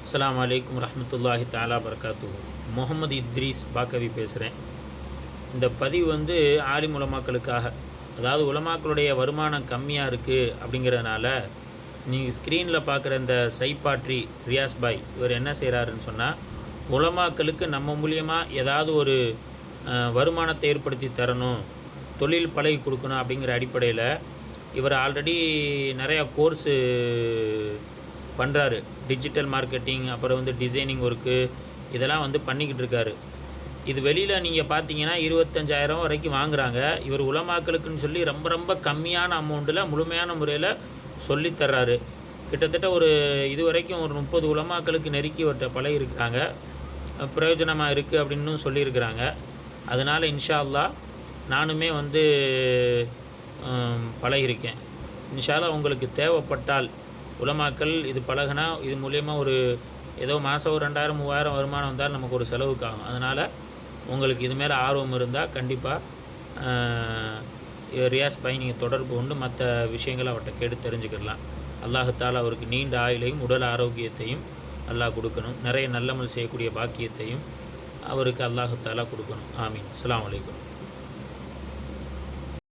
அஸ்ஸலாமு அலைக்கும் வரஹ்மத்துல்லாஹி தஆலா பரக்காத்துஹு. முகமது இத்ரீஸ் பாக்கவி பேசுகிறேன். இந்த பதிவு ஆலிம் உலமாக்களுக்காக, அதாவது உலமாக்களுடைய வருமானம் கம்மியாக இருக்குது அப்படிங்கிறதுனால, நீங்கள் ஸ்க்ரீனில் பார்க்குற இந்த சைப்பாட்ரி ரியாஸ் பாய் இவர் என்ன செய்கிறாருன்னு சொன்னால், உலமாக்களுக்கு நம்ம மூலியமாக ஏதாவது ஒரு வருமானத்தை ஏற்படுத்தி தரணும், தொழில் பழகி கொடுக்கணும் அப்படிங்கிற அடிப்படையில் இவர் ஆல்ரெடி நிறையா கோர்ஸு பண்ணுறாரு. டிஜிட்டல் மார்க்கெட்டிங், அப்புறம் டிசைனிங் ஒர்க்கு, இதெல்லாம் பண்ணிக்கிட்டு இருக்காரு. இது வெளியில் நீங்கள் பார்த்தீங்கன்னா 25,000 வரைக்கும் வாங்குகிறாங்க. இவர் உலமாக்களுக்குன்னு சொல்லி ரொம்ப ரொம்ப கம்மியான அமௌண்ட்டில் முழுமையான முறையில் சொல்லித்தர்றாரு. கிட்டத்தட்ட இது வரைக்கும் ஒரு 30 உலமாக்களுக்கு நெருக்கி இவர்கிட்ட பழகிருக்கிறாங்க. பிரயோஜனமாக இருக்குது அப்படின்னு சொல்லியிருக்கிறாங்க. அதனால் இன்ஷா அல்லாஹ் நானுமே பழகியிருக்கேன். இன்ஷா அல்லாஹ் உங்களுக்கு தேவைப்பட்டால், உலமாக்கள் இது பழகுனா இது மூலயமா ஏதோ மாதம் ஒரு 2,000 3,000 வருமானம் வந்தால் நமக்கு ஒரு செலவுக்கு ஆகும். அதனால் உங்களுக்கு இது மேலே ஆர்வம் இருந்தால் கண்டிப்பாக ரியாஸ் பாய் நீங்கள் தொடர்பு கொண்டு மற்ற விஷயங்களை அவர்கிட்ட கேட்டு தெரிஞ்சுக்கிடலாம். அல்லாஹ் தஆலா அவருக்கு நீண்ட ஆயுளையும் உடல் ஆரோக்கியத்தையும் அல்லாஹ் கொடுக்கணும். நிறைய நல்லமல் செய்யக்கூடிய பாக்கியத்தையும் அவருக்கு அல்லாஹ் தஆலா கொடுக்கணும். ஆமீன். அஸ்ஸலாமு அலைக்கும்.